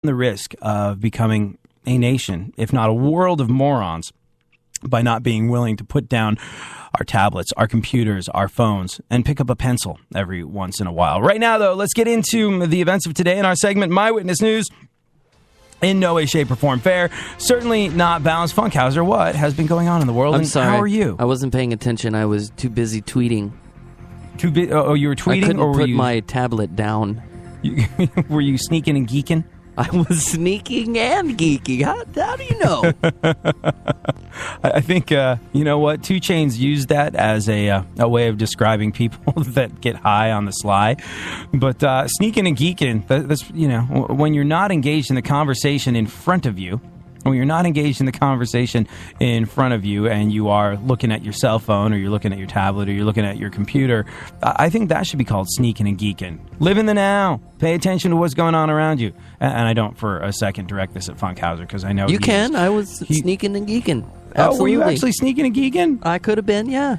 the risk of becoming a nation, if not a world of morons, by not being willing to put down our tablets, our computers, our phones, and pick up a pencil every once in a while. Right now, though, let's get into the events of today in our segment, My Witness News. In no way, shape, or form fair. Certainly not balanced. Funkhauser, what has been going on in the world? I'm sorry. How are you? I wasn't paying attention. I was too busy tweeting. Oh, you were tweeting? I couldn't or were put you, my tablet down. Were you sneaking and geeking? I was sneaking and geeking. How do you know? I think, you know what, 2 Chainz used that as a way of describing people that get high on the sly. But sneaking and geeking, that's, you know, when you're not engaged in the conversation in front of you, and you are looking at your cell phone, or you're looking at your tablet, or you're looking at your computer, I think that should be called sneaking and geeking. Live in the now. Pay attention to what's going on around you. And I don't for a second direct this at Funkhauser, because I know you can. I was sneaking and geeking. Absolutely. Oh, were you actually sneaking and geeking? I could have been, yeah.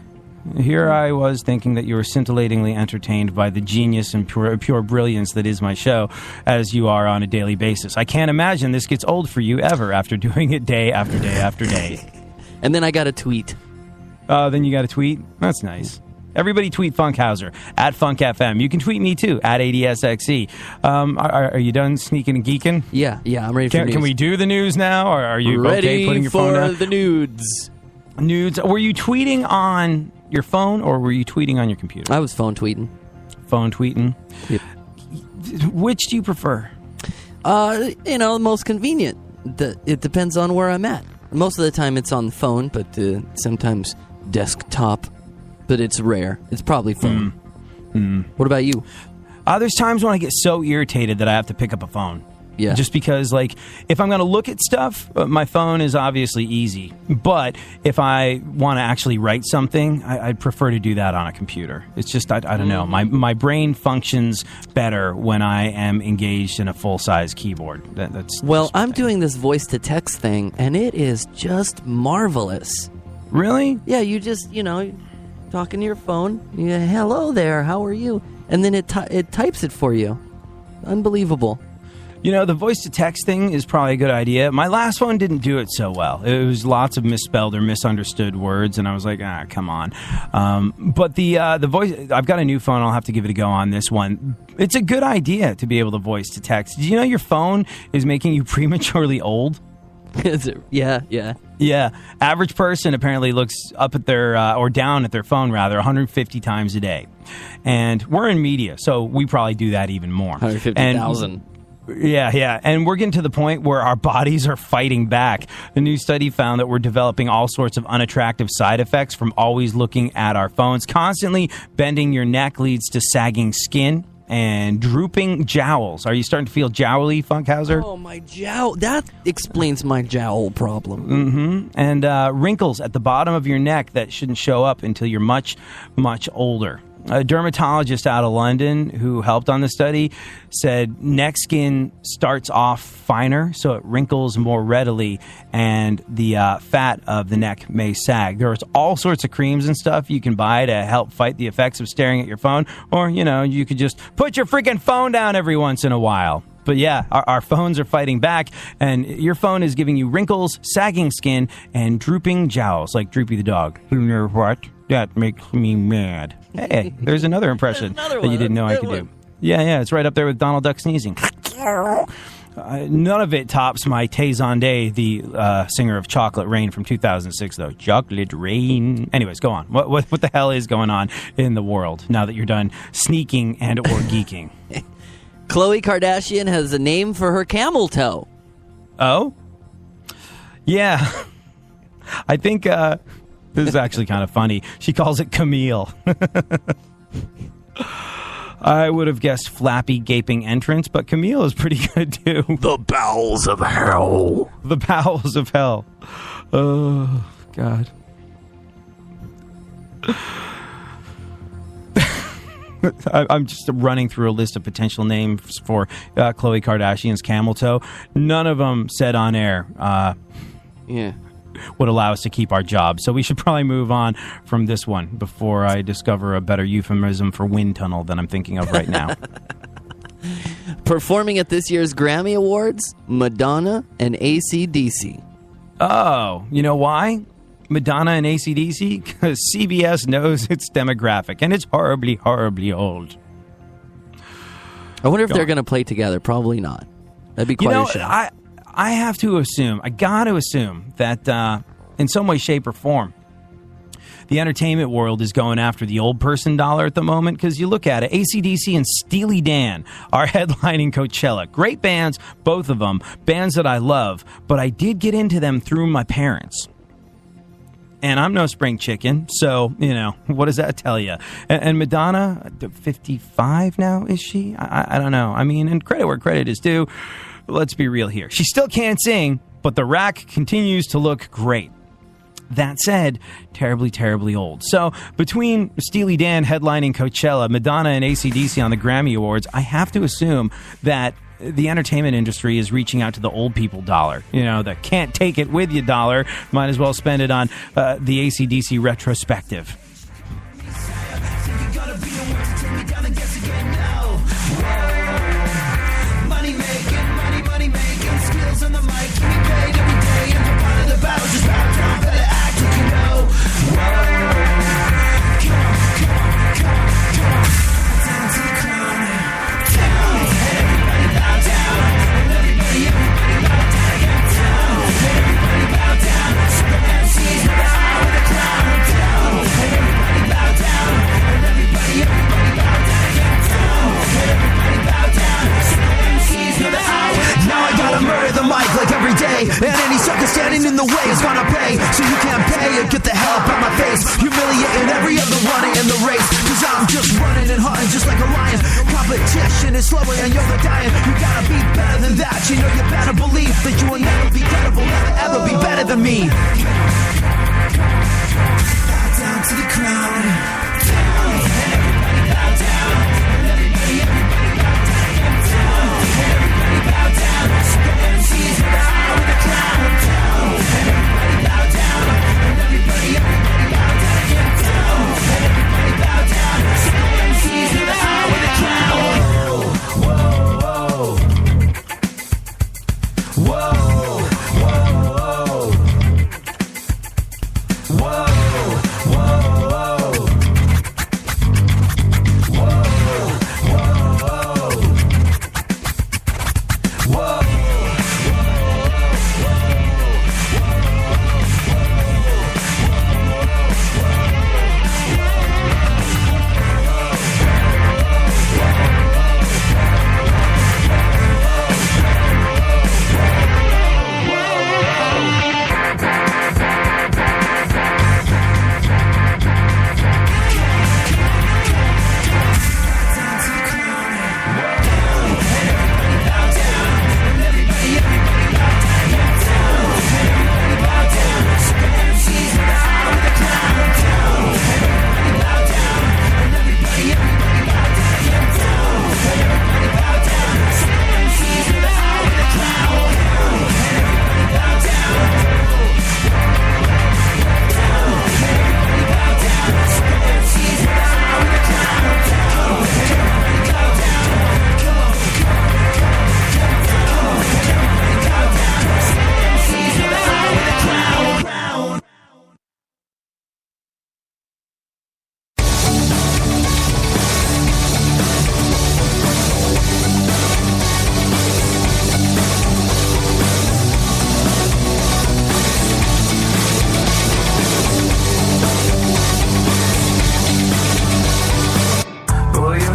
Here I was thinking that you were scintillatingly entertained by the genius and pure brilliance that is my show, as you are on a daily basis. I can't imagine this gets old for you ever after doing it day after day after day. And then I got a tweet. Then you got a tweet? That's nice. Everybody tweet Funkhauser, at FunkFM. You can tweet me too, at ADSXE. Are you done sneaking and geeking? Yeah, I'm ready for news. Can we do the news now, or are you ready okay putting your phone down? Ready for the nudes. Nudes. Were you tweeting on your phone, or were you tweeting on your computer? I was phone tweeting. Phone tweeting? Yep. Which do you prefer? Most convenient. It depends on where I'm at. Most of the time it's on the phone, but sometimes desktop. But it's rare. It's probably phone. What about you? There's times when I get so irritated that I have to pick up a phone. Yeah. Just because, like, if I'm going to look at stuff, my phone is obviously easy. But if I want to actually write something, I'd prefer to do that on a computer. It's just, I don't know. My brain functions better when I am engaged in a full-size keyboard. I'm doing this voice-to-text thing, and it is just marvelous. Really? Yeah, you just, talking to your phone. Hello there, how are you? And then it types it for you. Unbelievable. The voice-to-text thing is probably a good idea. My last phone didn't do it so well. It was lots of misspelled or misunderstood words, and I was like, come on. But the voice, I've got a new phone. I'll have to give it a go on this one. It's a good idea to be able to voice-to-text. Do you know your phone is making you prematurely old? Is it? Yeah. Yeah. Average person apparently looks up at their, or down at their phone, rather, 150 times a day. And we're in media, so we probably do that even more. 150,000. Yeah. And we're getting to the point where our bodies are fighting back. A new study found that we're developing all sorts of unattractive side effects from always looking at our phones. Constantly bending your neck leads to sagging skin and drooping jowls. Are you starting to feel jowly, Funkhauser? Oh, my jowl. That explains my jowl problem. Mm-hmm. And wrinkles at the bottom of your neck that shouldn't show up until you're much, much older. A dermatologist out of London who helped on the study said neck skin starts off finer, so it wrinkles more readily, and the fat of the neck may sag. There's all sorts of creams and stuff you can buy to help fight the effects of staring at your phone, or, you could just put your freaking phone down every once in a while. But yeah, our phones are fighting back, and your phone is giving you wrinkles, sagging skin, and drooping jowls, like Droopy the dog. You know what? That makes me mad. Hey, there's another impression that you didn't know I could do. Yeah, it's right up there with Donald Duck sneezing. None of it tops my Tay Zonday, the singer of Chocolate Rain from 2006, though. Chocolate Rain. Anyways, go on. What the hell is going on in the world now that you're done sneaking and or geeking? Khloe Kardashian has a name for her camel toe. Oh? Yeah. I think this is actually kind of funny. She calls it Camille. I would have guessed flappy, gaping entrance, but Camille is pretty good, too. The bowels of hell. The bowels of hell. Oh, God. I'm just running through a list of potential names for Khloe Kardashian's camel toe. None of them said on air would allow us to keep our jobs. So we should probably move on from this one before I discover a better euphemism for wind tunnel than I'm thinking of right now. Performing at this year's Grammy Awards, Madonna and AC/DC. Oh, you know why? Madonna and AC/DC? Because CBS knows its demographic, and it's horribly, horribly old. I wonder if they're going to play together. Probably not. That'd be quite a show. I have to assume, I got to assume that in some way, shape, or form, the entertainment world is going after the old person dollar at the moment, because you look at it, AC/DC and Steely Dan are headlining Coachella. Great bands, both of them, bands that I love, but I did get into them through my parents. And I'm no spring chicken, so, you know, what does that tell you? And Madonna, 55 now, is she? I don't know. I mean, and credit where credit is due. Let's be real here. She still can't sing, but the rack continues to look great. That said, terribly, terribly old. So between Steely Dan headlining Coachella, Madonna and AC/DC on the Grammy Awards, I have to assume that the entertainment industry is reaching out to the old people dollar. You know, the can't take it with you dollar. Might as well spend it on the AC/DC retrospective. And any sucker standing in the way is gonna pay. So you can't pay or get the hell up out my face. Humiliating every other runner in the race. Cause I'm just running and hunting just like a lion. Competition is slower and you're the dying. You gotta be better than that. You know you better believe that you will never be credible. Never ever be better than me. Bow down to the crowd. Everybody bow down. Everybody bow down. Everybody bow down. The MC's the eye with the crown. Everybody bow down. Everybody bow down. Everybody bow down. The MC's the eye with the crown. Whoa, whoa, whoa, whoa, whoa, whoa.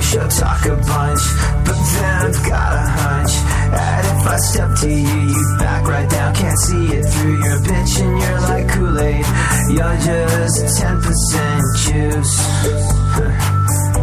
She'll talk a bunch, but then I've got a hunch. And if I step to you, you back right down. Can't see it through your bitch and you're like Kool-Aid. You're just 10% juice.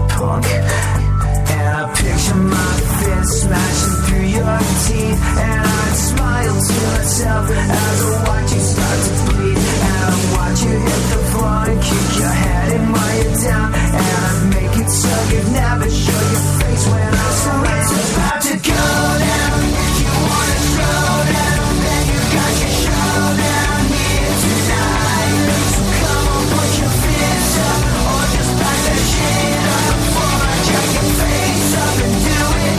Punk. And I picture my fist smashing through your teeth. And I'd smile to myself as I watch you start to bleed. And I'd watch you hit the floor and kick your head and while you're down. And I'd make it so you'd never show your face when I surrender. It's about to go down. If you wanna throw down, then you got your showdown here tonight. So come on, put your fists up, or just back that shit up. Or I jack your face up and do it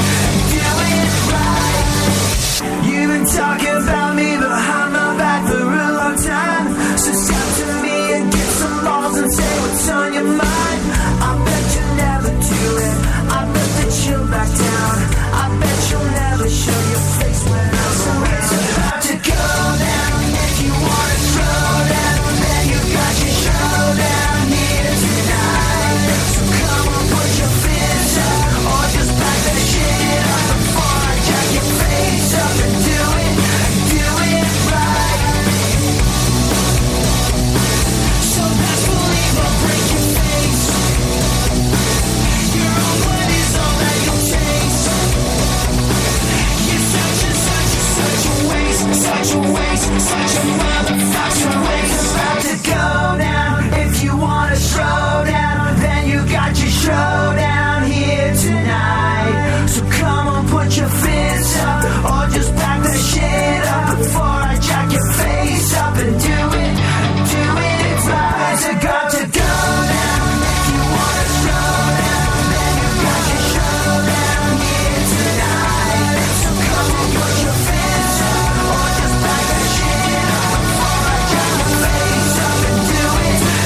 such a waste, such a motherfucking waste. It's about to go down. If you want a showdown, then you got your showdown here tonight. So come on, put your fists up, or just back that shit up before I jack your face up and do it right. It's got to go down. If you want a showdown, then you got your showdown here tonight. So come on, put your fists up, or just back that shit up before I jack your face up and do it right.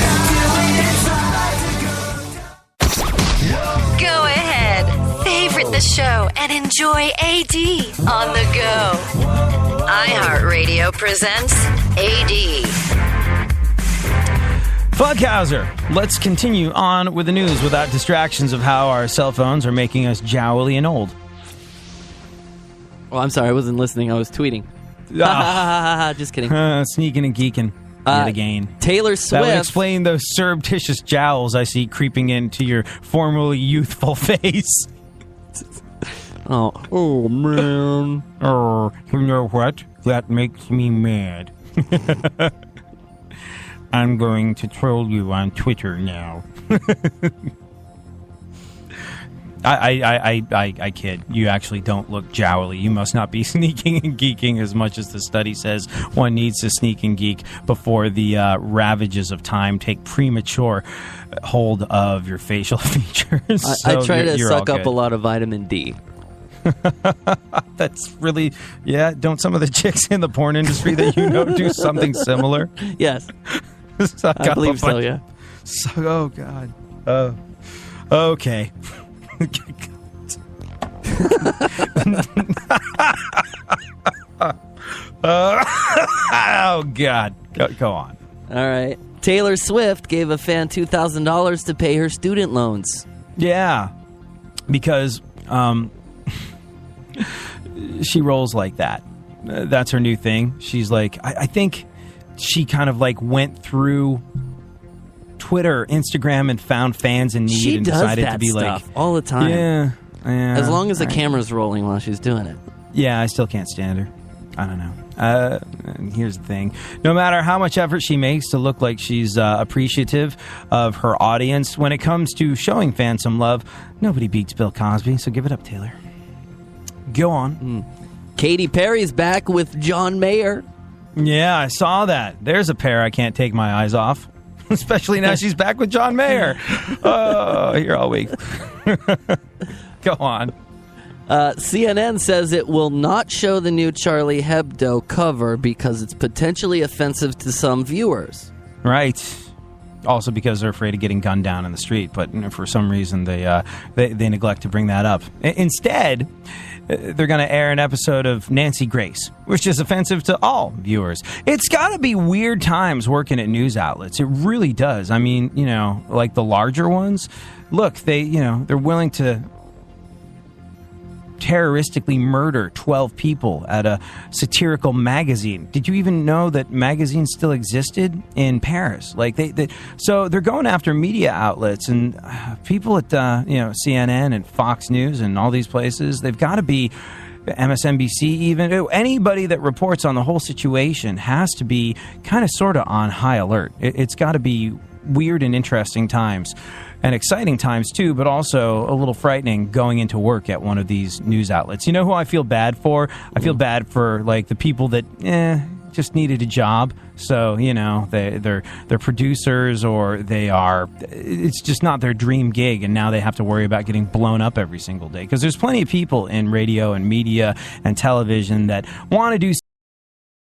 Go ahead, favorite the show and enjoy AD on the go. iHeartRadio presents AD. Funkhauser, let's continue on with the news without distractions of how our cell phones are making us jowly and old. Oh, I'm sorry, I wasn't listening. I was tweeting. Just kidding. Sneaking and geeking yet again. Taylor That Swift. would explain those surreptitious jowls I see creeping into your formerly youthful face. Oh man. Oh, you know what? That makes me mad. I'm going to troll you on Twitter now. I kid. You actually don't look jowly. You must not be sneaking and geeking as much as the study says one needs to sneak and geek before the ravages of time take premature hold of your facial features. I try to suck up a lot of vitamin D. That's really, yeah. Don't some of the chicks in the porn industry that you know do something similar? Yes. I believe so, yeah. Oh, God. Okay. Oh, God. Go on. All right. Taylor Swift gave a fan $2,000 to pay her student loans. Yeah. Because she rolls like that. That's her new thing. She's like, I think she kind of like went through Twitter, Instagram, and found fans in need She and does decided that to be stuff like, all the time. yeah. As long as the all right. camera's rolling while she's doing it. Yeah, I still can't stand her. I don't know. Here's the thing. No matter how much effort she makes to look like she's appreciative of her audience, when it comes to showing fans some love, nobody beats Bill Cosby, so give it up, Taylor. Go on. Katy Perry's back with John Mayer. Yeah, I saw that. There's a pair I can't take my eyes off. Especially now she's back with John Mayer. Oh, here all week. Go on. CNN says it will not show the new Charlie Hebdo cover because it's potentially offensive to some viewers. Right. Also because they're afraid of getting gunned down in the street, but for some reason they neglect to bring that up. Instead, they're going to air an episode of Nancy Grace, which is offensive to all viewers. It's got to be weird times working at news outlets. It really does. I mean, like the larger ones, look, they're willing to terroristically murder 12 people at a satirical magazine. Did you even know that magazines still existed in Paris? Like so they're going after media outlets and people at CNN and Fox News and all these places. They've got to be MSNBC, even anybody that reports on the whole situation has to be kind of sort of on high alert. It's got to be weird and interesting times. And exciting times, too, but also a little frightening going into work at one of these news outlets. You know who I feel bad for? I feel bad for, like, the people that, just needed a job. So, they're producers or it's just not their dream gig. And now they have to worry about getting blown up every single day. Because there's plenty of people in radio and media and television that want to do